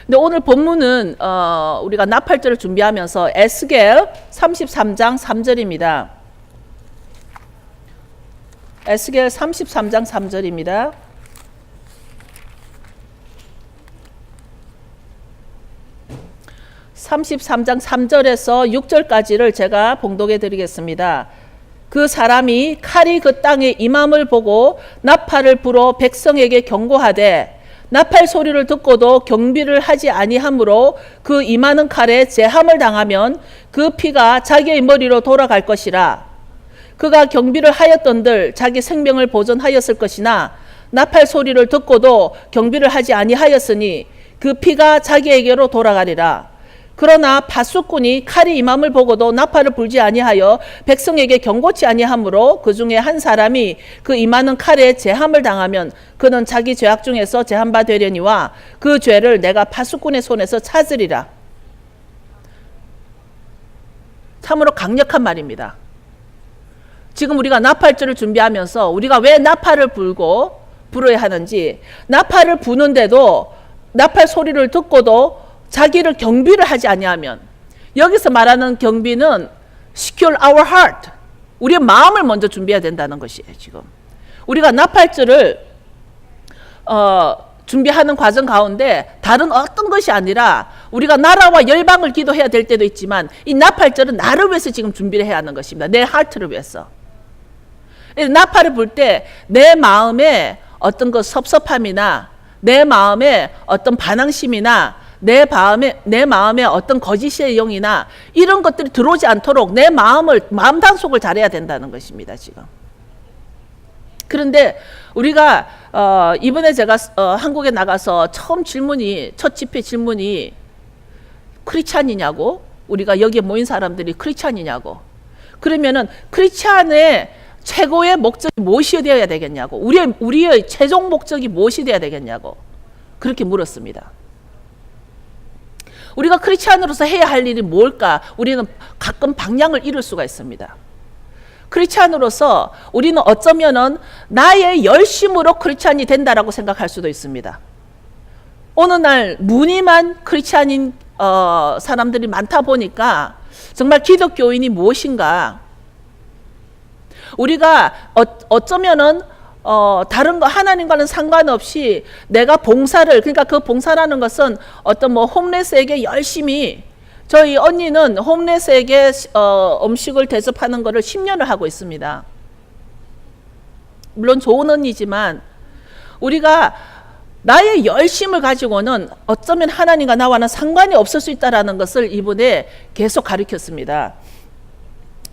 근데 오늘 본문은 우리가 나팔절을 준비하면서 에스겔 33장 3절입니다. 에스겔 33장 3절입니다. (33장 3절에서) (6절까지를) 제가 봉독해 드리겠습니다. 그 사람이 칼이 그 땅에 임함을 보고 나팔을 불어 백성에게 경고하되 나팔 소리를 듣고도 경비를 하지 아니하므로 그 임하는 칼에 제함을 당하면 그 피가 자기의 머리로 돌아갈 것이라. 그가 경비를 하였던들 자기 생명을 보존하였을 것이나 나팔 소리를 듣고도 경비를 하지 아니하였으니 그 피가 자기에게로 돌아가리라. 그러나 밧숫꾼이 칼이 임함을 보고도 나팔을 불지 아니하여 백성에게 경고치 아니하므로 그 중에 한 사람이 그 임하는 칼에 제함을 당하면 그는 자기 죄악 중에서 제한 바 되려니와 그 죄를 내가 밧숫꾼의 손에서 찾으리라. 참으로 강력한 말입니다. 지금 우리가 나팔절을 준비하면서 우리가 왜 나팔을 불어야 하는지, 나팔을 부는데도 나팔 소리를 듣고도 자기를 경비를 하지 아니하면, 여기서 말하는 경비는 secure our heart, 우리의 마음을 먼저 준비해야 된다는 것이에요. 지금 우리가 나팔절을 준비하는 과정 가운데 다른 어떤 것이 아니라 우리가 나라와 열방을 기도해야 될 때도 있지만 이 나팔절은 나를 위해서 지금 준비를 해야 하는 것입니다. 내 하트를 위해서. 나팔을 불 때 내 마음에 어떤 그 섭섭함이나 내 마음에 어떤 반항심이나 내 마음에 어떤 거짓의 영이나 이런 것들이 들어오지 않도록 내 마음 단속을 잘해야 된다는 것입니다. 지금. 그런데 우리가 이번에 제가 한국에 나가서 첫 집회 질문이 크리스찬이냐고, 우리가 여기에 모인 사람들이 크리스찬이냐고, 그러면은 크리스찬의 최고의 목적이 무엇이 되어야 되겠냐고, 우리의 최종 목적이 무엇이 되어야 되겠냐고 그렇게 물었습니다. 우리가 크리스찬으로서 해야 할 일이 뭘까? 우리는 가끔 방향을 잃을 수가 있습니다. 크리스찬으로서 우리는 어쩌면은 나의 열심으로 크리스찬이 된다라고 생각할 수도 있습니다. 어느 날 무늬만 크리스찬인 사람들이 많다 보니까 정말 기독교인이 무엇인가? 우리가 어쩌면은 다른 거 하나님과는 상관없이 내가 봉사를, 그러니까 그 봉사라는 것은 어떤 홈레스에게 열심히, 저희 언니는 홈레스에게 음식을 대접하는 거를 10년을 하고 있습니다. 물론 좋은 언니지만 우리가 나의 열심을 가지고는 어쩌면 하나님과 나와는 상관이 없을 수 있다는 것을 이번에 계속 가르쳤습니다.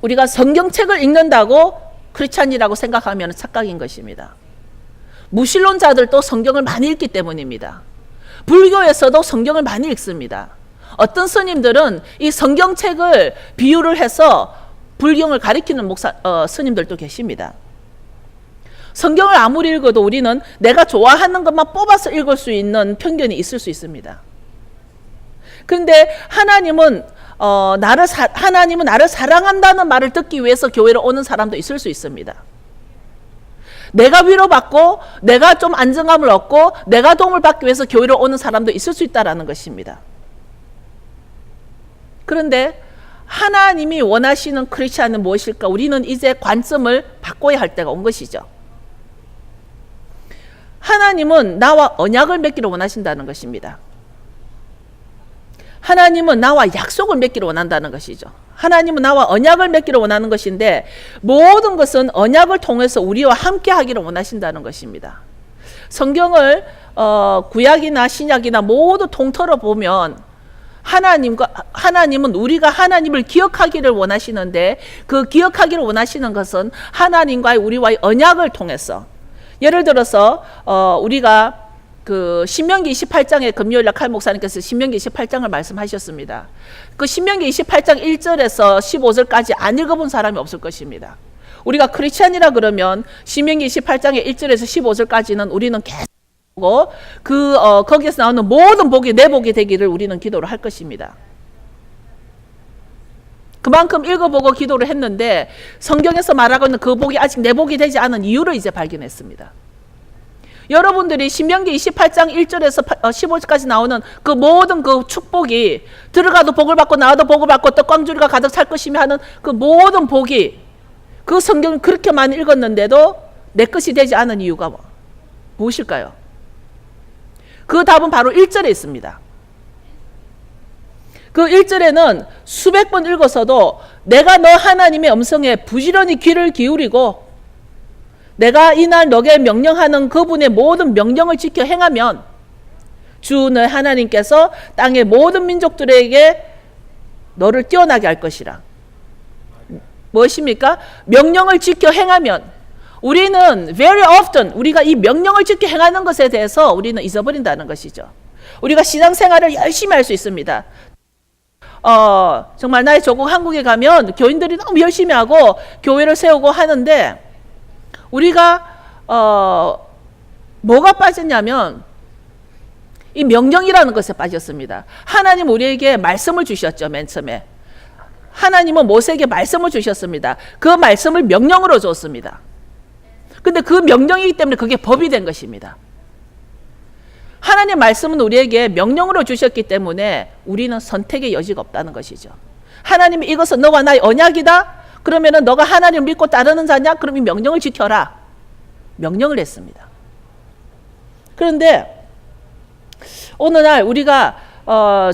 우리가 성경책을 읽는다고 크리스찬이라고 생각하면 착각인 것입니다. 무신론자들도 성경을 많이 읽기 때문입니다. 불교에서도 성경을 많이 읽습니다. 어떤 스님들은 이 성경책을 비유를 해서 불경을 가리키는 스님들도 계십니다. 성경을 아무리 읽어도 우리는 내가 좋아하는 것만 뽑아서 읽을 수 있는 편견이 있을 수 있습니다. 그런데 하나님은 나를 사랑한다는 말을 듣기 위해서 교회로 오는 사람도 있을 수 있습니다. 내가 위로받고 내가 좀 안정감을 얻고 내가 도움을 받기 위해서 교회로 오는 사람도 있을 수 있다는 것입니다. 그런데 하나님이 원하시는 크리스찬은 무엇일까? 우리는 이제 관점을 바꿔야 할 때가 온 것이죠. 하나님은 나와 언약을 맺기를 원하신다는 것입니다. 하나님은 나와 약속을 맺기를 원한다는 것이죠. 하나님은 나와 언약을 맺기를 원하는 것인데 모든 것은 언약을 통해서 우리와 함께 하기를 원하신다는 것입니다. 성경을 구약이나 신약이나 모두 통틀어 보면 하나님은 우리가 하나님을 기억하기를 원하시는데 그 기억하기를 원하시는 것은 하나님과의 우리와의 언약을 통해서, 예를 들어서 우리가 그 신명기 28장에 금요일날 칼 목사님께서 신명기 28장을 말씀하셨습니다. 그 신명기 28장 1절에서 15절까지 안 읽어본 사람이 없을 것입니다. 우리가 크리스찬이라 그러면 신명기 28장의 1절에서 15절까지는 우리는 계속 보고 거기에서 나오는 모든 복이 내 복이 되기를 우리는 기도를 할 것입니다. 그만큼 읽어보고 기도를 했는데 성경에서 말하고 있는 그 복이 아직 내 복이 되지 않은 이유를 이제 발견했습니다. 여러분들이 신명기 28장 1절에서 15절까지 나오는 그 모든 그 축복이 들어가도 복을 받고 나와도 복을 받고 떡광주리가 가득 찰 것이며 하는 그 모든 복이 그 성경을 그렇게 많이 읽었는데도 내 것이 되지 않은 이유가 무엇일까요? 그 답은 바로 1절에 있습니다. 그 1절에는 수백 번 읽어서도 내가 너 하나님의 음성에 부지런히 귀를 기울이고 내가 이날 너에게 명령하는 그분의 모든 명령을 지켜 행하면 주 너의 하나님께서 땅의 모든 민족들에게 너를 뛰어나게 할 것이라. 무엇입니까? 명령을 지켜 행하면 우리는 very often 우리가 이 명령을 지켜 행하는 것에 대해서 우리는 잊어버린다는 것이죠. 우리가 신앙생활을 열심히 할 수 있습니다. 정말 나의 조국 한국에 가면 교인들이 너무 열심히 하고 교회를 세우고 하는데 우리가 뭐가 빠졌냐면 이 명령이라는 것에 빠졌습니다. 하나님 우리에게 말씀을 주셨죠. 맨 처음에 하나님은 모세에게 말씀을 주셨습니다. 그 말씀을 명령으로 줬습니다. 근데 그 명령이기 때문에 그게 법이 된 것입니다. 하나님의 말씀은 우리에게 명령으로 주셨기 때문에 우리는 선택의 여지가 없다는 것이죠. 하나님이 이것은 너와 나의 언약이다. 그러면은 너가 하나님을 믿고 따르는 자냐? 그럼 이 명령을 지켜라. 명령을 했습니다. 그런데 어느 날 우리가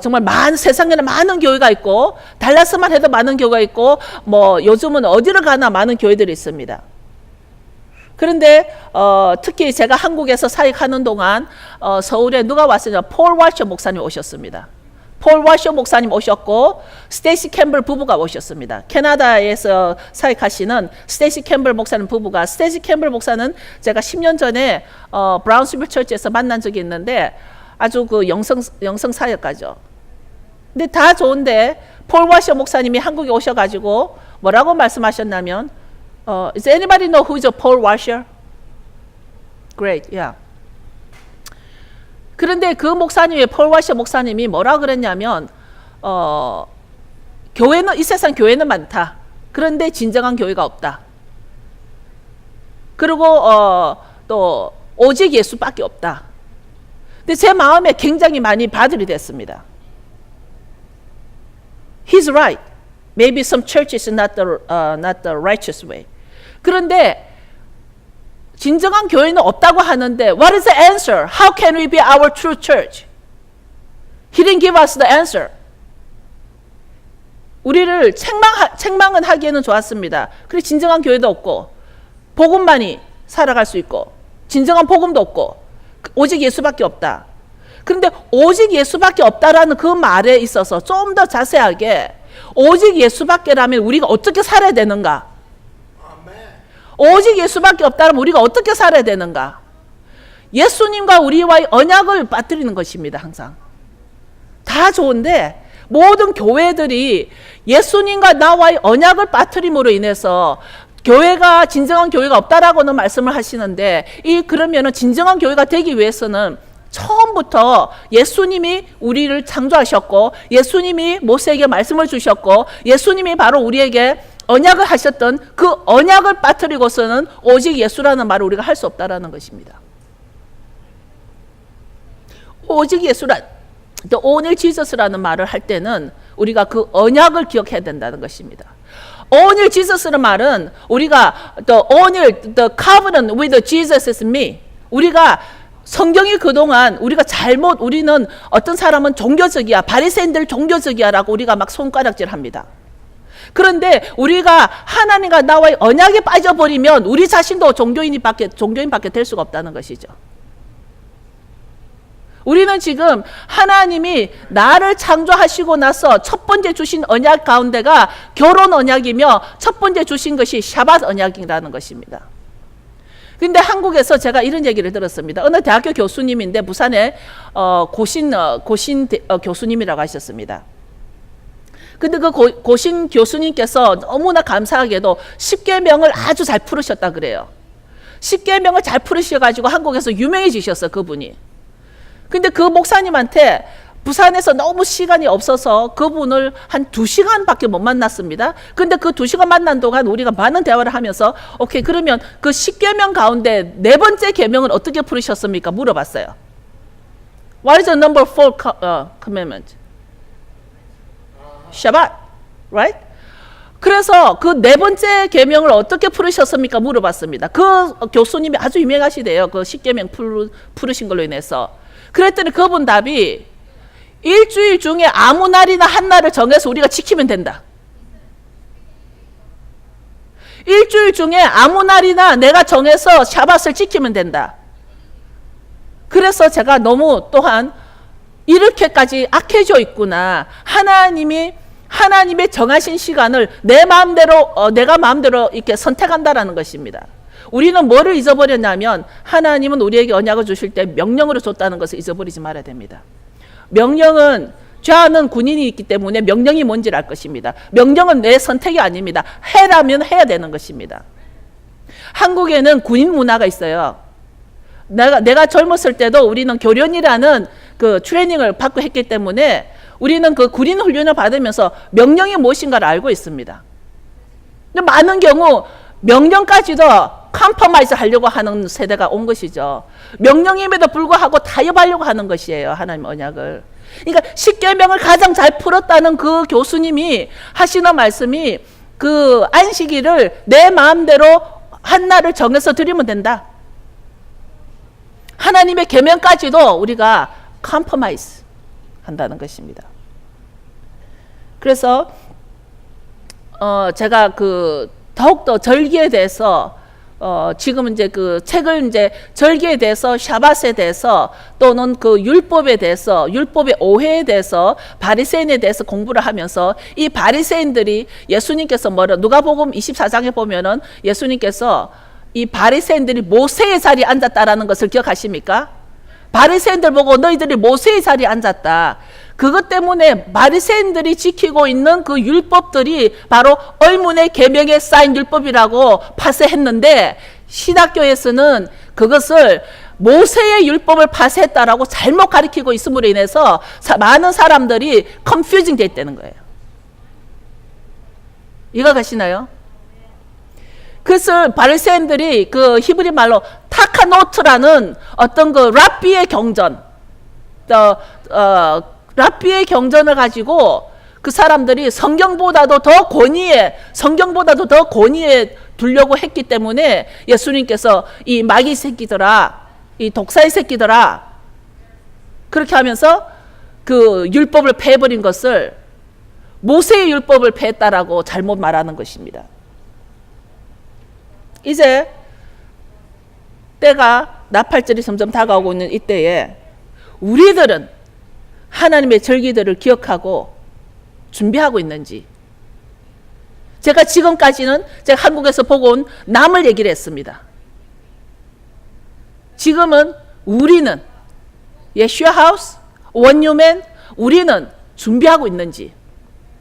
정말 세상에는 많은 교회가 있고 달라스만 해도 많은 교회가 있고 뭐 요즘은 어디를 가나 많은 교회들이 있습니다. 그런데 특히 제가 한국에서 사역하는 동안 서울에 누가 왔으냐? 폴 와셔 목사님 오셨습니다. 폴 와셔 목사님 오셨고 스테이시 캠블 부부가 오셨습니다. 캐나다에서 사역하시는 스테이시 캠블 목사님 부부가 스테이시 캠블 목사는 제가 10년 전에 브라운스빌 처치에서 만난 적이 있는데 아주 그 영성 사역가죠. 근데 다 좋은데 폴 와셔 목사님이 한국에 오셔가지고 뭐라고 말씀하셨냐면 Is anybody know who is a Paul Washer? Great, yeah. 그런데 그 목사님의 폴 와셔 목사님이 뭐라 그랬냐면 교회는 이 세상 교회는 많다. 그런데 진정한 교회가 없다. 그리고 또 오직 예수밖에 없다. 근데 제 마음에 굉장히 많이 바들이 됐습니다. He's right. Maybe some churches not the righteous way. 그런데 진정한 교회는 없다고 하는데 What is the answer? How can we be our true church? He didn't give us the answer. 우리를 책망은 하기에는 좋았습니다. 그래 진정한 교회도 없고 복음만이 살아갈 수 있고 진정한 복음도 없고 오직 예수밖에 없다. 그런데 오직 예수밖에 없다라는 그 말에 있어서 좀 더 자세하게 오직 예수밖에라면 우리가 어떻게 살아야 되는가? 오직 예수밖에 없다면 우리가 어떻게 살아야 되는가? 예수님과 우리와의 언약을 빠뜨리는 것입니다. 항상 다 좋은데 모든 교회들이 예수님과 나와의 언약을 빠뜨림으로 인해서 교회가 진정한 교회가 없다라고는 말씀을 하시는데 그러면은 진정한 교회가 되기 위해서는 처음부터 예수님이 우리를 창조하셨고 예수님이 모세에게 말씀을 주셨고 예수님이 바로 우리에게 언약을 하셨던 그 언약을 빠뜨리고서는 오직 예수라는 말을 우리가 할 수 없다라는 것입니다. 오직 예수란 The only Jesus라는 말을 할 때는 우리가 그 언약을 기억해야 된다는 것입니다. Only Jesus라는 말은 우리가 the covenant with Jesus is me. 우리가 성경이 그동안 우리는 어떤 사람은 종교적이야, 바리새인들 종교적이야라고 우리가 막 손가락질합니다. 그런데 우리가 하나님과 나와의 언약에 빠져버리면 우리 자신도 종교인밖에 될 수가 없다는 것이죠. 우리는 지금 하나님이 나를 창조하시고 나서 첫 번째 주신 언약 가운데가 결혼 언약이며 첫 번째 주신 것이 샤밧 언약이라는 것입니다. 근데 한국에서 제가 이런 얘기를 들었습니다. 어느 대학교 교수님인데 부산에 고신 교수님이라고 하셨습니다. 근데 그 고신 교수님께서 너무나 감사하게도 십계명을 아주 잘 풀으셨다 그래요. 십계명을 잘 풀으셔가지고 한국에서 유명해지셨어 그분이. 근데 그 목사님한테 부산에서 너무 시간이 없어서 그분을 한 2시간밖에 못 만났습니다. 근데 그 2시간 만난 동안 우리가 많은 대화를 하면서 오케이, 그러면 그 10계명 가운데 4번째 계명은 어떻게 풀으셨습니까? 물어봤어요. What is the number 4 commandment? Shabbat, right? 그래서 그 4번째 계명을 어떻게 풀으셨습니까? 물어봤습니다. 그 교수님이 아주 유명하시대요. 그 10계명 풀으신 걸로 인해서. 그랬더니 그분 답이 일주일 중에 아무 날이나 한 날을 정해서 우리가 지키면 된다. 일주일 중에 아무 날이나 내가 정해서 샤밧을 지키면 된다. 그래서 제가 너무 또한 이렇게까지 악해져 있구나. 하나님의 정하신 시간을 내 마음대로 내가 마음대로 이렇게 선택한다라는 것입니다. 우리는 뭐를 잊어버렸냐면 하나님은 우리에게 언약을 주실 때 명령으로 줬다는 것을 잊어버리지 말아야 됩니다. 명령은 죄하는 군인이 있기 때문에 명령이 뭔지를 알 것입니다. 명령은 내 선택이 아닙니다. 해라면 해야 되는 것입니다. 한국에는 군인 문화가 있어요. 내가 젊었을 때도 우리는 교련이라는 그 트레이닝을 받고 했기 때문에 우리는 그 군인 훈련을 받으면서 명령이 무엇인가를 알고 있습니다. 근데 많은 경우 명령까지도 컴프로마이즈 하려고 하는 세대가 온 것이죠. 명령임에도 불구하고 타협하려고 하는 것이에요. 하나님 언약을. 그러니까 10계명을 가장 잘 풀었다는 그 교수님이 하시는 말씀이 그 안식일을 내 마음대로 한 날을 정해서 드리면 된다. 하나님의 계명까지도 우리가 컴프로마이즈 한다는 것입니다. 그래서 제가 그 더욱더 절기에 대해서 지금 이제 그 책을 이제 절기에 대해서 샤밧에 대해서 또는 그 율법에 대해서 율법의 오해에 대해서 바리새인에 대해서 공부를 하면서 이 바리새인들이 예수님께서 누가복음 24장에 보면은 예수님께서 이 바리새인들이 모세의 자리에 앉았다라는 것을 기억하십니까? 바리새인들 보고 너희들이 모세의 자리에 앉았다. 그것 때문에 바리새인들이 지키고 있는 그 율법들이 바로 의문의 계명에 쌓인 율법이라고 파쇄했는데 신학교에서는 그것을 모세의 율법을 파쇄했다라고 잘못 가리키고 있음으로 인해서 많은 사람들이 컨퓨징 돼 있다는 거예요. 이해가 가시나요? 그래서 바리새인들이 그 히브리 말로 타카노트라는 어떤 그 랍비의 경전, 랍비의 경전을 가지고 그 사람들이 성경보다도 더 권위에 두려고 했기 때문에 예수님께서 이 마귀 새끼들아, 이 독사의 새끼들아, 그렇게 하면서 그 율법을 폐해버린 것을 모세의 율법을 폐했다라고 잘못 말하는 것입니다. 이제 때가 나팔절이 점점 다가오고 있는 이때에 우리들은 하나님의 절기들을 기억하고 준비하고 있는지. 제가 지금까지는 제가 한국에서 보고 온 남을 얘기를 했습니다. 지금은 우리는 예슈아 하우스, 원유맨, 우리는 준비하고 있는지,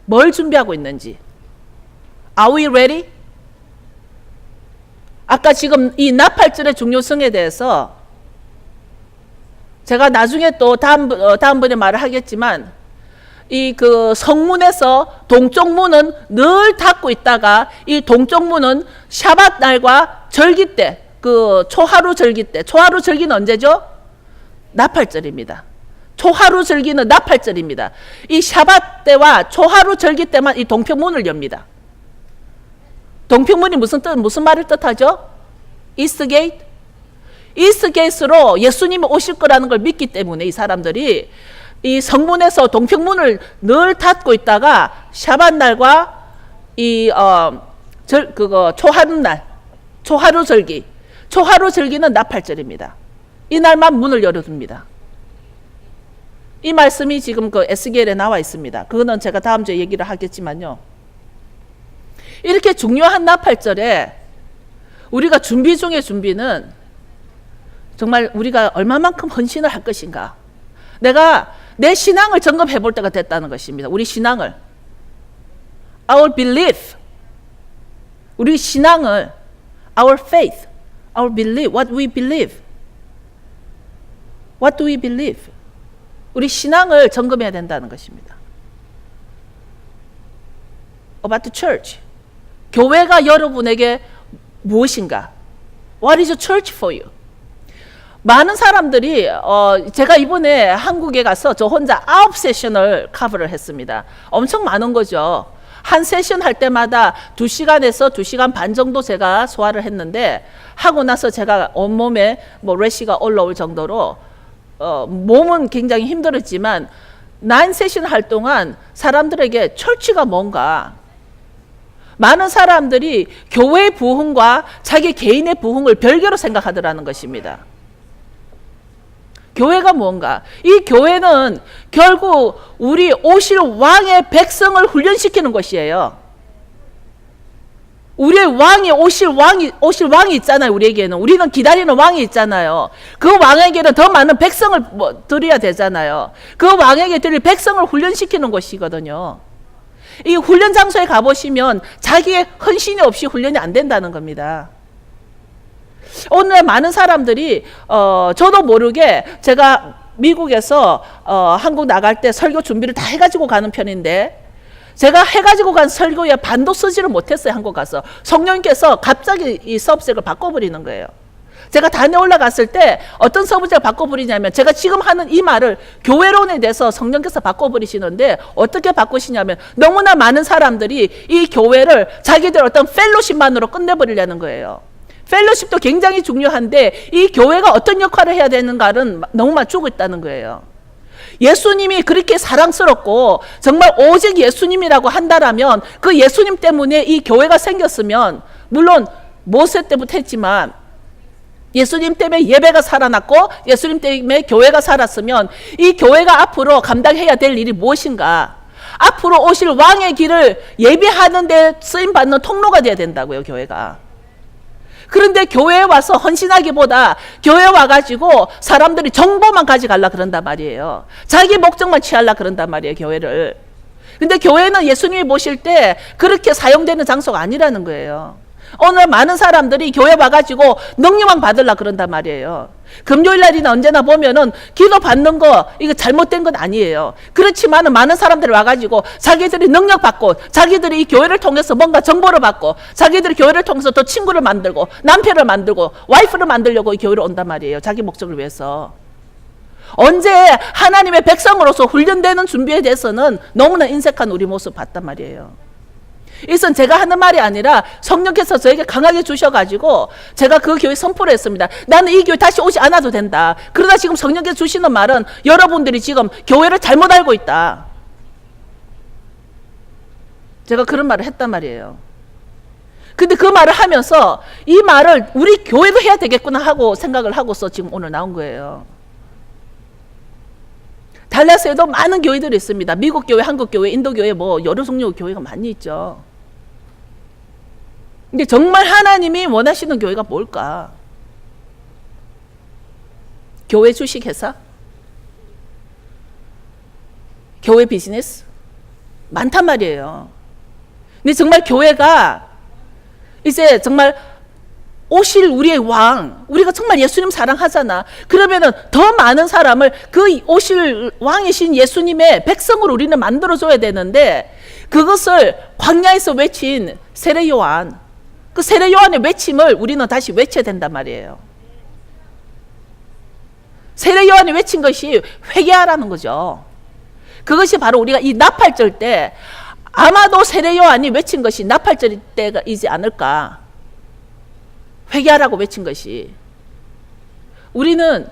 뭘 준비하고 있는지. Are we ready? 아까 지금 이 나팔절의 중요성에 대해서 제가 나중에 또 다음번에 말을 하겠지만 이 그 성문에서 동쪽 문은 늘 닫고 있다가 이 동쪽 문은 샤밧 날과 절기 때, 그 초하루 절기 때, 초하루 절기는 언제죠? 나팔절입니다. 초하루 절기는 나팔절입니다. 이 샤밧 때와 초하루 절기 때만 이 동평문을 엽니다. 동평문이 무슨 말을 뜻하죠? 이스트 게이트? 이스트 게이트로 예수님이 오실 거라는 걸 믿기 때문에 이 사람들이 이 성문에서 동평문을 늘 닫고 있다가 샤밧 날과 이 초하루 날, 초하루 절기는 나팔절입니다. 이 날만 문을 열어둡니다. 이 말씀이 지금 그 에스겔에 나와 있습니다. 그거는 제가 다음 주에 얘기를 하겠지만요. 이렇게 중요한 나팔절에 우리가 준비 중에 준비는 정말 우리가 얼마만큼 헌신을 할 것인가. 내가 내 신앙을 점검해 볼 때가 됐다는 것입니다. 우리 신앙을. Our belief. 우리 신앙을 Our faith. Our belief. What we believe. What do we believe? 우리 신앙을 점검해야 된다는 것입니다. About the church. 교회가 여러분에게 무엇인가? What is a church for you? 많은 사람들이 제가 이번에 한국에 가서 저 혼자 9세션을 커버를 했습니다. 엄청 많은 거죠. 한 세션 할 때마다 2시간에서 2시간 반 정도 제가 소화를 했는데 하고 나서 제가 온몸에 뭐 래시가 올라올 정도로 몸은 굉장히 힘들었지만 9세션 할 동안 사람들에게 철치가 뭔가, 많은 사람들이 교회의 부흥과 자기 개인의 부흥을 별개로 생각하더라는 것입니다. 교회가 뭔가, 이 교회는 결국 우리 오실 왕의 백성을 훈련시키는 것이에요. 우리의 왕이 오실 왕이 있잖아요. 우리는 기다리는 왕이 있잖아요. 그 왕에게는 더 많은 백성을 드려야 되잖아요. 그 왕에게 드릴 백성을 훈련시키는 것이거든요. 이 훈련 장소에 가보시면 자기의 헌신이 없이 훈련이 안 된다는 겁니다. 오늘 많은 사람들이 저도 모르게 제가 미국에서 한국 나갈 때 설교 준비를 다 해가지고 가는 편인데, 제가 해가지고 간 설교에 반도 쓰지를 못했어요. 한국 가서 성령님께서 갑자기 이 서브젝트를 바꿔버리는 거예요. 제가 단에 올라갔을 때 어떤 서브젝트를 바꿔버리냐면, 제가 지금 하는 이 말을 교회론에 대해서 성령께서 바꿔버리시는데, 어떻게 바꾸시냐면 너무나 많은 사람들이 이 교회를 자기들 어떤 펠로십만으로 끝내버리려는 거예요. 펠로십도 굉장히 중요한데 이 교회가 어떤 역할을 해야 되는가는 너무 맞추고 있다는 거예요. 예수님이 그렇게 사랑스럽고 정말 오직 예수님이라고 한다라면, 그 예수님 때문에 이 교회가 생겼으면, 물론 모세 때부터 했지만 예수님 때문에 예배가 살아났고 예수님 때문에 교회가 살았으면, 이 교회가 앞으로 감당해야 될 일이 무엇인가? 앞으로 오실 왕의 길을 예비하는 데 쓰임받는 통로가 돼야 된다고요, 교회가. 그런데 교회에 와서 헌신하기보다 교회에 와가지고 사람들이 정보만 가져가려 그런단 말이에요. 자기 목적만 취하려 그런단 말이에요, 교회를. 근데 교회는 예수님이 보실 때 그렇게 사용되는 장소가 아니라는 거예요. 오늘 많은 사람들이 교회 와가지고 능력만 받으려 그런단 말이에요. 금요일 날이나 언제나 보면은 기도 받는 거 이거 잘못된 건 아니에요. 그렇지만은 많은 사람들이 와가지고 자기들이 능력 받고, 자기들이 이 교회를 통해서 뭔가 정보를 받고, 자기들이 교회를 통해서 또 친구를 만들고 남편을 만들고 와이프를 만들려고 이 교회로 온단 말이에요. 자기 목적을 위해서. 언제 하나님의 백성으로서 훈련되는 준비에 대해서는 너무나 인색한 우리 모습 봤단 말이에요. 이것은 제가 하는 말이 아니라 성령께서 저에게 강하게 주셔가지고 제가 그 교회 선포를 했습니다. 나는 이 교회 다시 오지 않아도 된다. 그러나 지금 성령께서 주시는 말은 여러분들이 지금 교회를 잘못 알고 있다. 제가 그런 말을 했단 말이에요. 근데 그 말을 하면서 이 말을 우리 교회도 해야 되겠구나 하고 생각을 하고서 지금 오늘 나온 거예요. 달라스에도 많은 교회들이 있습니다. 미국 교회, 한국 교회, 인도 교회, 뭐 여러 종류 교회가 많이 있죠. 근데 정말 하나님이 원하시는 교회가 뭘까? 교회 주식회사? 교회 비즈니스? 많단 말이에요. 근데 정말 교회가 이제 정말 오실 우리의 왕, 우리가 정말 예수님 사랑하잖아. 그러면은 더 많은 사람을 그 오실 왕이신 예수님의 백성으로 우리는 만들어줘야 되는데, 그것을 광야에서 외친 세례 요한, 그 세례 요한의 외침을 우리는 다시 외쳐야 된단 말이에요. 세례 요한이 외친 것이 회개하라는 거죠. 그것이 바로 우리가 이 나팔절 때, 아마도 세례 요한이 외친 것이 나팔절 때이지 않을까. 회개하라고 외친 것이. 우리는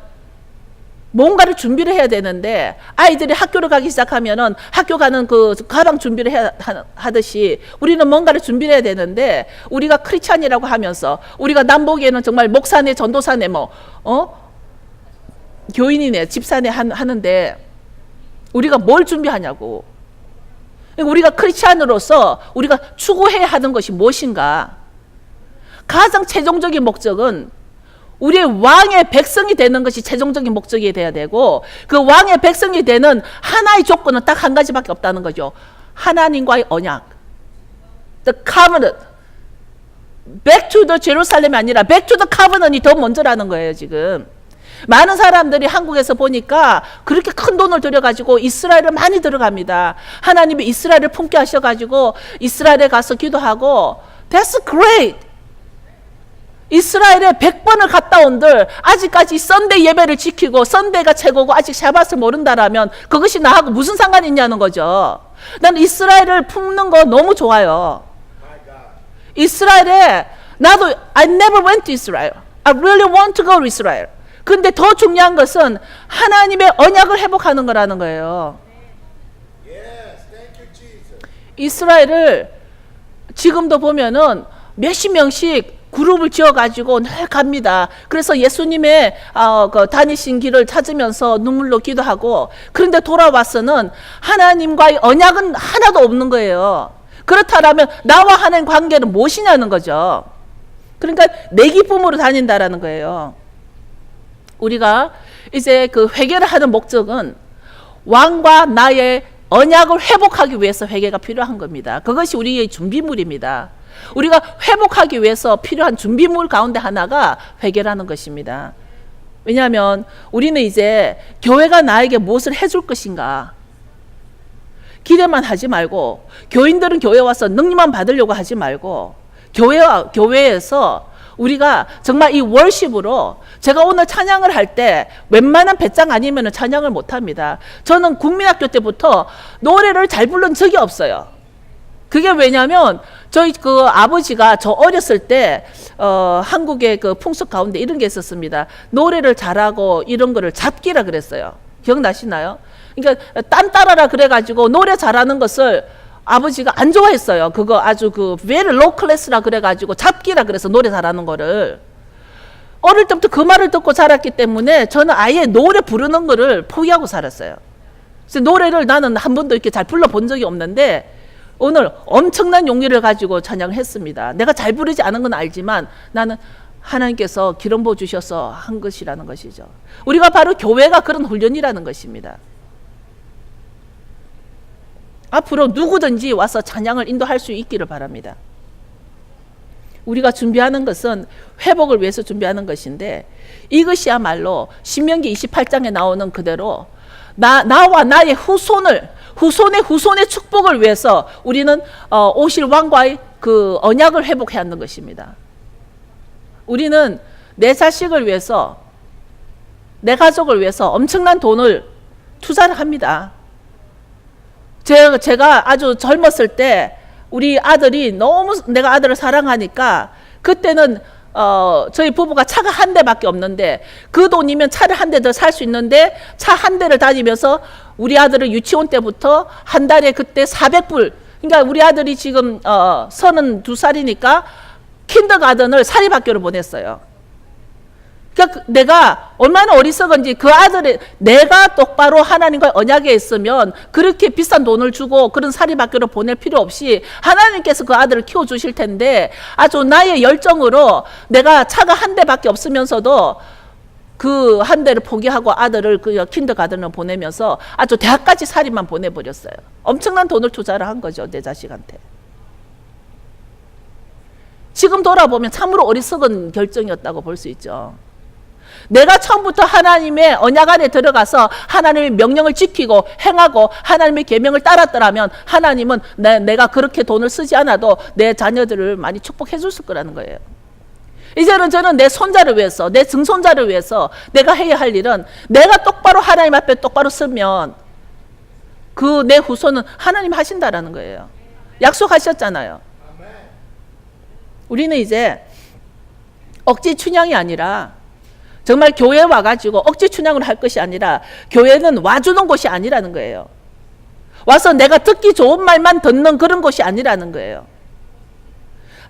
뭔가를 준비를 해야 되는데, 아이들이 학교를 가기 시작하면은 학교 가는 그 가방 준비를 하듯이 우리는 뭔가를 준비를 해야 되는데, 우리가 크리스찬이라고 하면서 우리가 남보기에는 정말 목사네, 전도사네, 교인이네, 집사네 하는데 우리가 뭘 준비하냐고. 우리가 크리스찬으로서 우리가 추구해야 하는 것이 무엇인가? 가장 최종적인 목적은 우리의 왕의 백성이 되는 것이 최종적인 목적이 돼야 되고, 그 왕의 백성이 되는 하나의 조건은 딱 한 가지밖에 없다는 거죠. 하나님과의 언약. The covenant. Back to the Jerusalem이 아니라 Back to the covenant이 더 먼저라는 거예요, 지금. 많은 사람들이 한국에서 보니까 그렇게 큰 돈을 들여가지고 이스라엘을 많이 들어갑니다. 하나님이 이스라엘을 품게 하셔가지고 이스라엘에 가서 기도하고 That's great. 이스라엘에 100번을 갔다 온들 아직까지 썬데이 예배를 지키고 썬데이가 최고고 아직 샤밧을 모른다라면 그것이 나하고 무슨 상관이 있냐는 거죠. 난 이스라엘을 품는 거 너무 좋아요. 이스라엘에 나도 I never went to Israel. I really want to go to Israel. 근데 더 중요한 것은 하나님의 언약을 회복하는 거라는 거예요. 이스라엘을 지금도 보면은 몇십 명씩 그룹을 지어가지고 늘 갑니다. 그래서 예수님의 그 다니신 길을 찾으면서 눈물로 기도하고 그런데 돌아와서는 하나님과의 언약은 하나도 없는 거예요. 그렇다면 나와 하나님 관계는 무엇이냐는 거죠. 그러니까 내 기쁨으로 다닌다라는 거예요. 우리가 이제 그 회개를 하는 목적은 왕과 나의 언약을 회복하기 위해서 회개가 필요한 겁니다. 그것이 우리의 준비물입니다. 우리가 회복하기 위해서 필요한 준비물 가운데 하나가 회개라는 것입니다. 왜냐하면 우리는 이제 교회가 나에게 무엇을 해줄 것인가 기대만 하지 말고, 교인들은 교회 와서 능력만 받으려고 하지 말고, 교회에서 우리가 정말 이 월십으로, 제가 오늘 찬양을 할 때 웬만한 배짱 아니면 찬양을 못 합니다. 저는 국민학교 때부터 노래를 잘 부른 적이 없어요. 그게 왜냐면 저희 그 아버지가 저 어렸을 때 한국의 그 풍습 가운데 이런 게 있었습니다. 노래를 잘하고 이런 거를 잡기라 그랬어요. 기억나시나요? 그러니까 딴 따라라 그래가지고 노래 잘하는 것을 아버지가 안 좋아했어요. 그거 아주 그 very low class라 그래가지고 잡기라 그래서 노래 잘하는 거를. 어릴 때부터 그 말을 듣고 자랐기 때문에 저는 아예 노래 부르는 거를 포기하고 살았어요. 그래서 노래를 나는 한 번도 이렇게 잘 불러본 적이 없는데 오늘 엄청난 용기를 가지고 찬양을 했습니다. 내가 잘 부르지 않은 건 알지만 나는 하나님께서 기름 부어 주셔서 한 것이라는 것이죠. 우리가 바로 교회가 그런 훈련이라는 것입니다. 앞으로 누구든지 와서 찬양을 인도할 수 있기를 바랍니다. 우리가 준비하는 것은 회복을 위해서 준비하는 것인데 이것이야말로 신명기 28장에 나오는 그대로 나와 나의 후손의 축복을 위해서 우리는 오실 왕과의 그 언약을 회복해야 하는 것입니다. 우리는 내 자식을 위해서, 내 가족을 위해서 엄청난 돈을 투자를 합니다. 제가 아주 젊었을 때 우리 아들이 너무 내가 아들을 사랑하니까 그때는 저희 부부가 차가 한 대밖에 없는데 그 돈이면 차를 한 대 더 살 수 있는데 차 한 대를 다니면서 우리 아들을 유치원 때부터 한 달에 그때 400불, 그러니까 우리 아들이 지금 32살이니까 킨더가든을 사립학교를 보냈어요. 그러니까 내가 얼마나 어리석은지 그 아들이, 내가 똑바로 하나님과 언약에 있으면 그렇게 비싼 돈을 주고 그런 사립학교를 보낼 필요 없이 하나님께서 그 아들을 키워주실 텐데 아주 나의 열정으로 내가 차가 한 대밖에 없으면서도 그 한 대를 포기하고 아들을 그 킨더가든을 보내면서 아주 대학까지 사립만 보내버렸어요. 엄청난 돈을 투자를 한 거죠, 내 자식한테. 지금 돌아보면 참으로 어리석은 결정이었다고 볼 수 있죠. 내가 처음부터 하나님의 언약 안에 들어가서 하나님의 명령을 지키고 행하고 하나님의 계명을 따랐더라면 하나님은 내가 그렇게 돈을 쓰지 않아도 내 자녀들을 많이 축복해 줬을 거라는 거예요. 이제는 저는 내 손자를 위해서, 내 증손자를 위해서 내가 해야 할 일은 내가 똑바로 하나님 앞에 똑바로 서면 그 내 후손은 하나님 하신다라는 거예요. 약속하셨잖아요. 우리는 이제 억지 춘향이 아니라 정말 교회에 와가지고 억지 춘향을 할 것이 아니라 교회는 와주는 곳이 아니라는 거예요. 와서 내가 듣기 좋은 말만 듣는 그런 곳이 아니라는 거예요.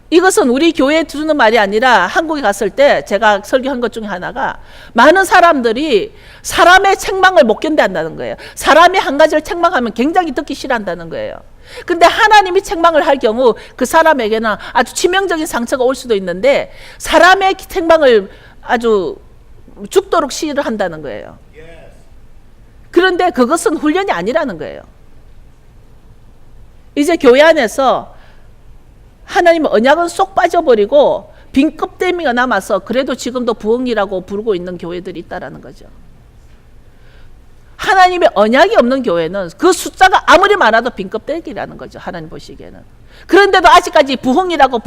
이것은 우리 교회에 주는 말이 아니라 한국에 갔을 때 제가 설교한 것 중에 하나가 많은 사람들이 사람의 책망을 못 견뎌한다는 거예요. 사람이 한 가지를 책망하면 굉장히 듣기 싫어한다는 거예요. 근데 하나님이 책망을 할 경우 그 사람에게는 아주 치명적인 상처가 올 수도 있는데 사람의 책망을 아주 죽도록 싫어한다는 거예요. 그런데 그것은 훈련이 아니라는 거예요. 이제 교회 안에서 하나님의 언약은 쏙 빠져버리고 빈 껍데기가 남아서 그래도 지금도 부흥이라고 부르고 있는 교회들이 있다라는 거죠. 하나님의 언약이 없는 교회는 그 숫자가 아무리 많아도 빈 껍데기라는 거죠. 하나님 보시기에는. 그런데도 아직까지 부흥이라고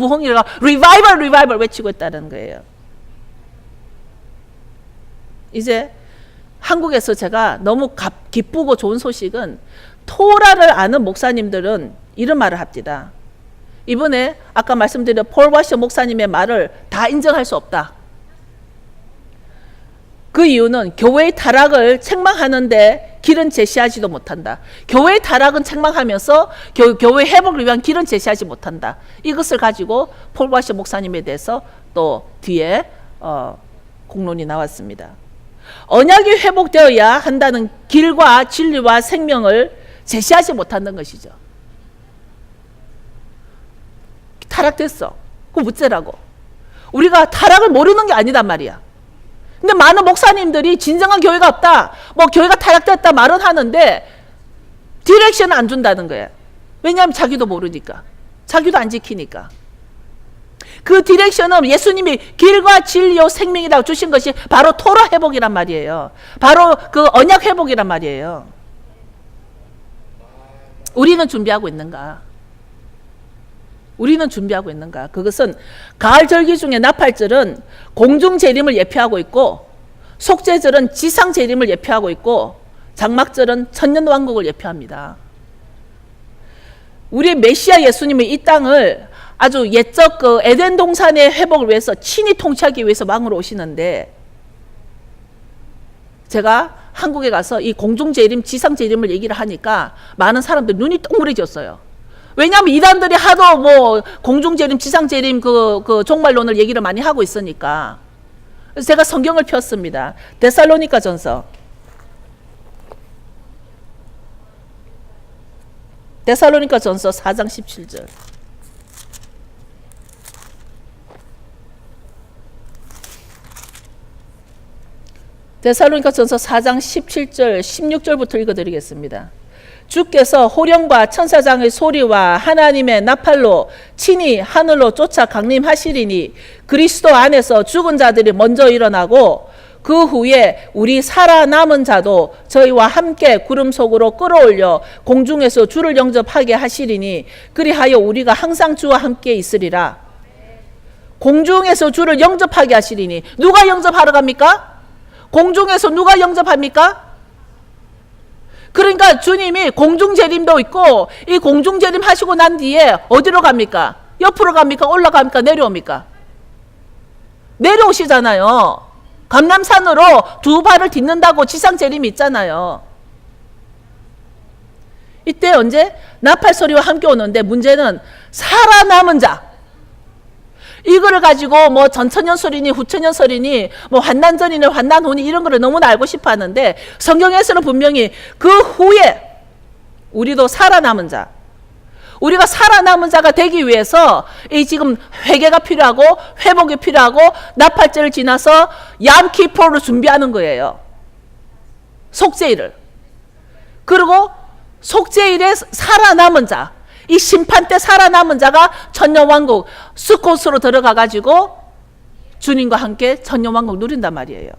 리바이벌 외치고 있다는 거예요. 이제 한국에서 제가 너무 기쁘고 좋은 소식은 토라를 아는 목사님들은 이런 말을 합니다. 이번에 아까 말씀드린 폴 와셔 목사님의 말을 다 인정할 수 없다. 그 이유는 교회의 타락을 책망하는데 길은 제시하지도 못한다. 교회의 타락은 책망하면서 교회 회복을 위한 길은 제시하지 못한다. 이것을 가지고 폴 와셔 목사님에 대해서 또 뒤에 공론이 나왔습니다. 언약이 회복되어야 한다는 길과 진리와 생명을 제시하지 못한다는 것이죠. 타락됐어. 그거 무죄라고. 우리가 타락을 모르는 게 아니단 말이야. 근데 많은 목사님들이 진정한 교회가 없다, 뭐 교회가 타락됐다 말은 하는데 디렉션을 안 준다는 거예요. 왜냐하면 자기도 모르니까, 자기도 안 지키니까. 그 디렉션은 예수님이 길과 진리요 생명이라고 주신 것이 바로 토라 회복이란 말이에요. 바로 그 언약 회복이란 말이에요. 우리는 준비하고 있는가? 우리는 준비하고 있는가? 그것은 가을 절기 중에 나팔절은 공중 재림을 예표하고 있고, 속죄절은 지상 재림을 예표하고 있고, 장막절은 천년 왕국을 예표합니다. 우리 메시아 예수님은 이 땅을 아주 옛적 그 에덴 동산의 회복을 위해서 친히 통치하기 위해서 왕으로 오시는데, 제가 한국에 가서 이 공중 재림, 지상 재림을 얘기를 하니까 많은 사람들 눈이 동그래졌어요. 왜냐하면 이단들이 하도 뭐 공중재림, 지상재림 그 종말론을 얘기를 많이 하고 있으니까. 그래서 제가 성경을 폈습니다. 데살로니가 전서 4장 17절. 데살로니가 전서 4장 17절, 16절부터 읽어드리겠습니다. 주께서 호령과 천사장의 소리와 하나님의 나팔로 친히 하늘로 쫓아 강림하시리니 그리스도 안에서 죽은 자들이 먼저 일어나고 그 후에 우리 살아남은 자도 저희와 함께 구름 속으로 끌어올려 공중에서 주를 영접하게 하시리니 그리하여 우리가 항상 주와 함께 있으리라. 공중에서 주를 영접하게 하시리니 누가 영접하러 갑니까? 공중에서 누가 영접합니까? 그러니까 주님이 공중재림도 있고, 이 공중재림 하시고 난 뒤에 어디로 갑니까? 옆으로 갑니까? 올라갑니까? 내려옵니까? 내려오시잖아요. 감람산으로 두 발을 딛는다고 지상재림이 있잖아요. 이때 언제? 나팔 소리와 함께 오는데 문제는 살아남은 자. 이거를 가지고 뭐 전천년설이니 후천년설이니 뭐 환난전이니 환난후니 이런 거를 너무나 알고 싶어 하는데, 성경에서는 분명히 그 후에 우리도 살아남은 자, 우리가 살아남은 자가 되기 위해서 이 지금 회개가 필요하고 회복이 필요하고 나팔절을 지나서 얌키포를 준비하는 거예요. 속죄일을. 그리고 속죄일에 살아남은 자, 이 심판 때 살아남은 자가 천년왕국 스콧으로 들어가 가지고 주님과 함께 천년왕국 누린단 말이에요.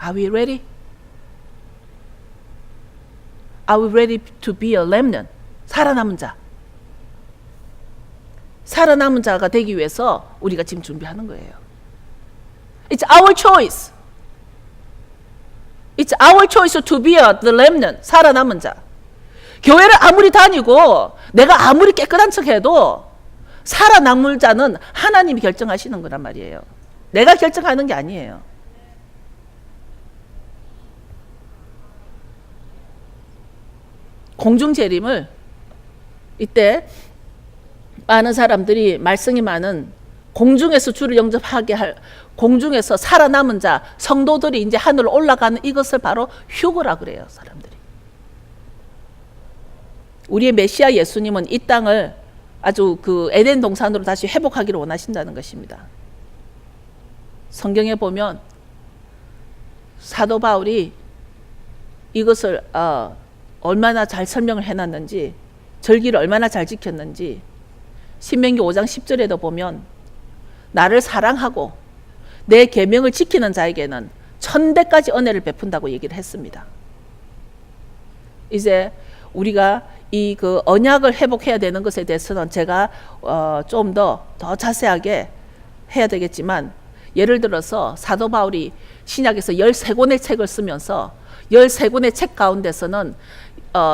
Are we ready? Are we ready to be a remnant? 살아남은 자. 살아남은 자가 되기 위해서 우리가 지금 준비하는 거예요. It's our choice. It's our choice to be the remnant. 살아남은 자. 교회를 아무리 다니고 내가 아무리 깨끗한 척해도 살아남을 자는 하나님이 결정하시는 거란 말이에요. 내가 결정하는 게 아니에요. 공중재림을 이때 많은 사람들이 말썽이 많은 공중에서 주를 영접하게 할, 공중에서 살아남은 자 성도들이 이제 하늘로 올라가는 이것을 바로 휴거라 그래요. 사람들이. 우리의 메시아 예수님은 이 땅을 아주 그 에덴 동산으로 다시 회복하기를 원하신다는 것입니다. 성경에 보면 사도 바울이 이것을 얼마나 잘 설명을 해놨는지, 절기를 얼마나 잘 지켰는지 신명기 5장 10절에도 보면 나를 사랑하고 내 계명을 지키는 자에게는 1000배까지 은혜를 베푼다고 얘기를 했습니다. 이제 우리가 이 그 언약을 회복해야 되는 것에 대해서는 제가 좀 더 자세하게 해야 되겠지만, 예를 들어서 사도 바울이 신약에서 13권의 책을 쓰면서 13권의 책 가운데서는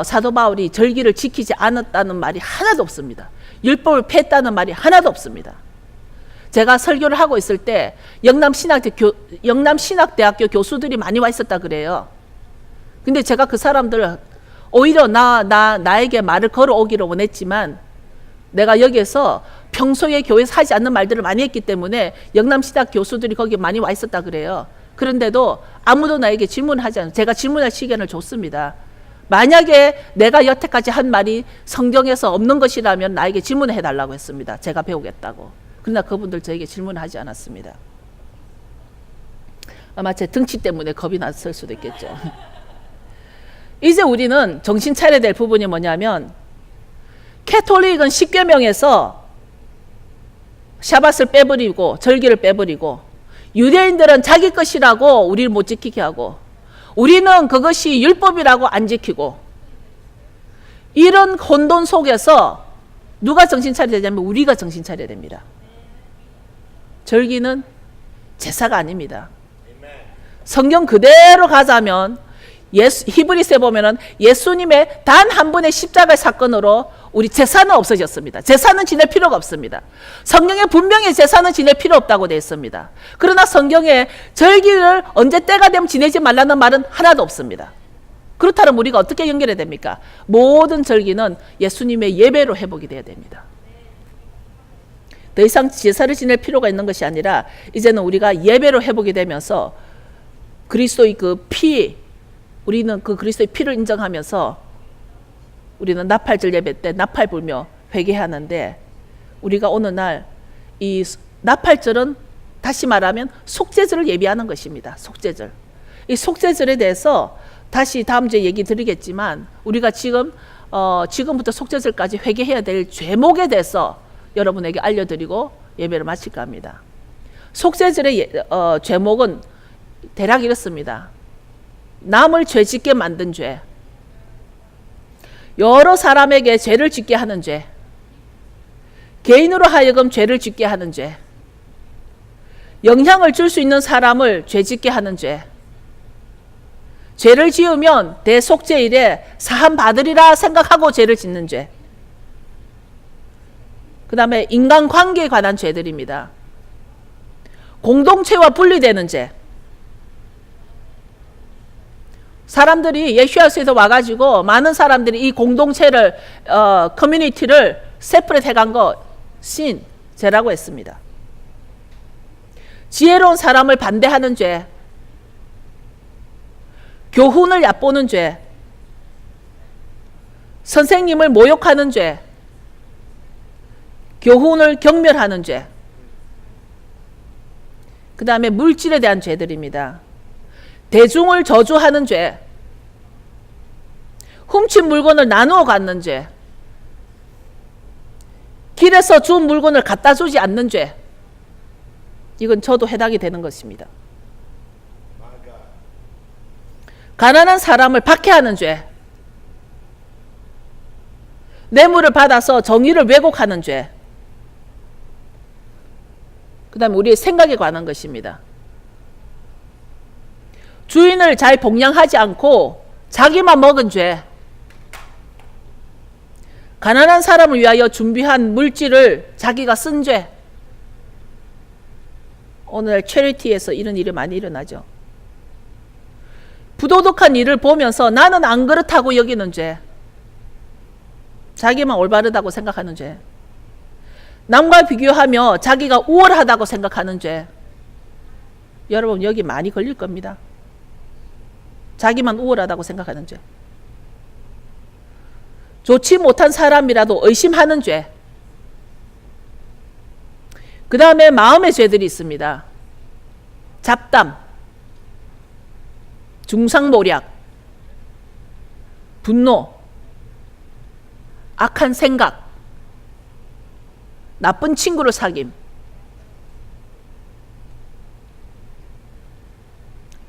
사도 바울이 절기를 지키지 않았다는 말이 하나도 없습니다. 율법을 폐했다는 말이 하나도 없습니다. 제가 설교를 하고 있을 때 영남신학대학교 교수들이 많이 와 있었다 그래요. 근데 제가 그 사람들 오히려 나에게 말을 걸어오기를 원했지만, 내가 여기에서 평소에 교회에서 하지 않는 말들을 많이 했기 때문에 영남신학 교수들이 거기 많이 와 있었다 그래요. 그런데도 아무도 나에게 질문하지 않아요. 제가 질문할 시간을 줬습니다. 만약에 내가 여태까지 한 말이 성경에서 없는 것이라면 나에게 질문해 달라고 했습니다. 제가 배우겠다고. 그러나 그분들 저에게 질문하지 않았습니다. 아마 제 등치 때문에 겁이 났을 수도 있겠죠. 이제 우리는 정신 차려야 될 부분이 뭐냐면, 캐톨릭은 십계명에서 샤밧을 빼버리고 절기를 빼버리고, 유대인들은 자기 것이라고 우리를 못 지키게 하고, 우리는 그것이 율법이라고 안 지키고, 이런 혼돈 속에서 누가 정신 차려야 되냐면 우리가 정신 차려야 됩니다. 절기는 제사가 아닙니다. 성경 그대로 가자면 히브리서에 보면은 예수님의 단 한 번의 십자가의 사건으로 우리 제사는 없어졌습니다. 제사는 지낼 필요가 없습니다. 성경에 분명히 제사는 지낼 필요 없다고 되어 있습니다. 그러나 성경에 절기를 언제 때가 되면 지내지 말라는 말은 하나도 없습니다. 그렇다면 우리가 어떻게 연결해야 됩니까? 모든 절기는 예수님의 예배로 회복이 돼야 됩니다. 더 이상 제사를 지낼 필요가 있는 것이 아니라 이제는 우리가 예배로 회복이 되면서 그리스도의 그 피, 우리는 그 그리스도의 피를 인정하면서 우리는 나팔절 예배 때 나팔 불며 회개하는데, 우리가 오늘날 이 나팔절은 다시 말하면 속죄절을 예비하는 것입니다. 속죄절. 이 속죄절에 대해서 다시 다음 주에 얘기 드리겠지만, 우리가 지금부터 속죄절까지 회개해야 될 죄목에 대해서 여러분에게 알려드리고 예배를 마칠까 합니다. 속죄절의 죄목은 대략 이렇습니다. 남을 죄짓게 만든 죄, 여러 사람에게 죄를 짓게 하는 죄, 개인으로 하여금 죄를 짓게 하는 죄, 영향을 줄 수 있는 사람을 죄짓게 하는 죄, 죄를 지으면 대속죄일에 사함 받으리라 생각하고 죄를 짓는 죄, 그 다음에 인간관계에 관한 죄들입니다. 공동체와 분리되는 죄, 사람들이 예수야스에서 와가지고 많은 사람들이 이 공동체를 커뮤니티를 세프레트 해간 거 신, 죄라고 했습니다. 지혜로운 사람을 반대하는 죄, 교훈을 얕보는 죄, 선생님을 모욕하는 죄, 교훈을 경멸하는 죄, 그 다음에 물질에 대한 죄들입니다. 대중을 저주하는 죄, 훔친 물건을 나누어 갖는 죄, 길에서 준 물건을 갖다 주지 않는 죄, 이건 저도 해당이 되는 것입니다. 가난한 사람을 박해하는 죄, 뇌물을 받아서 정의를 왜곡하는 죄, 그 다음에 우리의 생각에 관한 것입니다. 주인을 잘 복양하지 않고 자기만 먹은 죄, 가난한 사람을 위하여 준비한 물질을 자기가 쓴 죄. 오늘 체리티에서 이런 일이 많이 일어나죠. 부도덕한 일을 보면서 나는 안 그렇다고 여기는 죄, 자기만 올바르다고 생각하는 죄, 남과 비교하며 자기가 우월하다고 생각하는 죄. 여러분 여기 많이 걸릴 겁니다. 자기만 우월하다고 생각하는 죄, 좋지 못한 사람이라도 의심하는 죄, 그 다음에 마음의 죄들이 있습니다. 잡담, 중상모략, 분노, 악한 생각, 나쁜 친구를 사귐,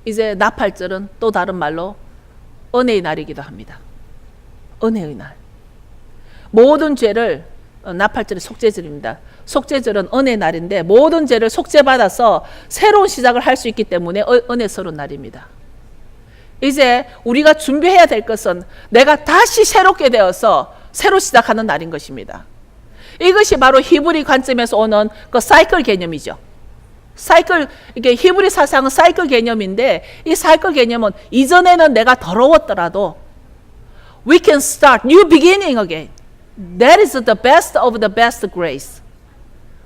이제 나팔절은 또 다른 말로 은혜의 날이기도 합니다. 은혜의 날. 모든 죄를 나팔절이 속죄절입니다. 속죄절은 은혜의 날인데 모든 죄를 속죄받아서 새로운 시작을 할 수 있기 때문에 은혜스러운 날입니다. 이제 우리가 준비해야 될 것은 내가 다시 새롭게 되어서 새로 시작하는 날인 것입니다. 이것이 바로 히브리 관점에서 오는 그 사이클 개념이죠. 사이클, 이게 히브리 사상은 사이클 개념인데 이 사이클 개념은 이전에는 내가 더러웠더라도 we can start new beginning again. That is the best of the best grace.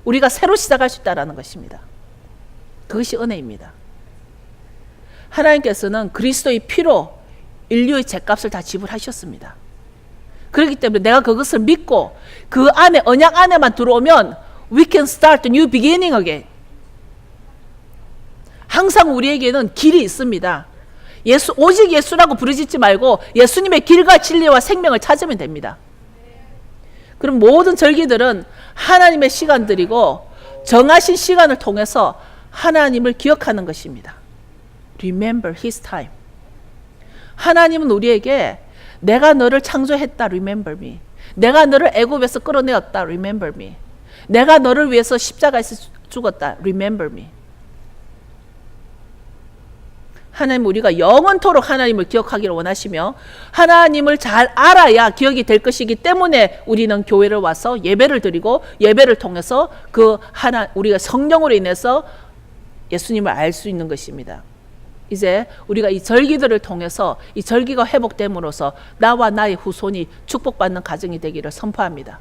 우리가 새로 시작할 수 있다는 것입니다. 그것이 은혜입니다. 하나님께서는 그리스도의 피로 인류의 죄값을 다 지불하셨습니다. 그렇기 때문에 내가 그것을 믿고 그 안에 언약 안에만 들어오면 we can start a new beginning again. 항상 우리에게는 길이 있습니다. 오직 예수라고 부르짖지 말고 예수님의 길과 진리와 생명을 찾으면 됩니다. 그럼 모든 절기들은 하나님의 시간들이고 정하신 시간을 통해서 하나님을 기억하는 것입니다. Remember His time. 하나님은 우리에게 내가 너를 창조했다. Remember me. 내가 너를 애굽에서 끌어내었다. Remember me. 내가 너를 위해서 십자가에서 죽었다. Remember me. 하나님 우리가 영원토록 하나님을 기억하기를 원하시며 하나님을 잘 알아야 기억이 될 것이기 때문에 우리는 교회를 와서 예배를 드리고 예배를 통해서 우리가 성령으로 인해서 예수님을 알 수 있는 것입니다. 이제 우리가 이 절기들을 통해서 이 절기가 회복됨으로써 나와 나의 후손이 축복받는 가정이 되기를 선포합니다.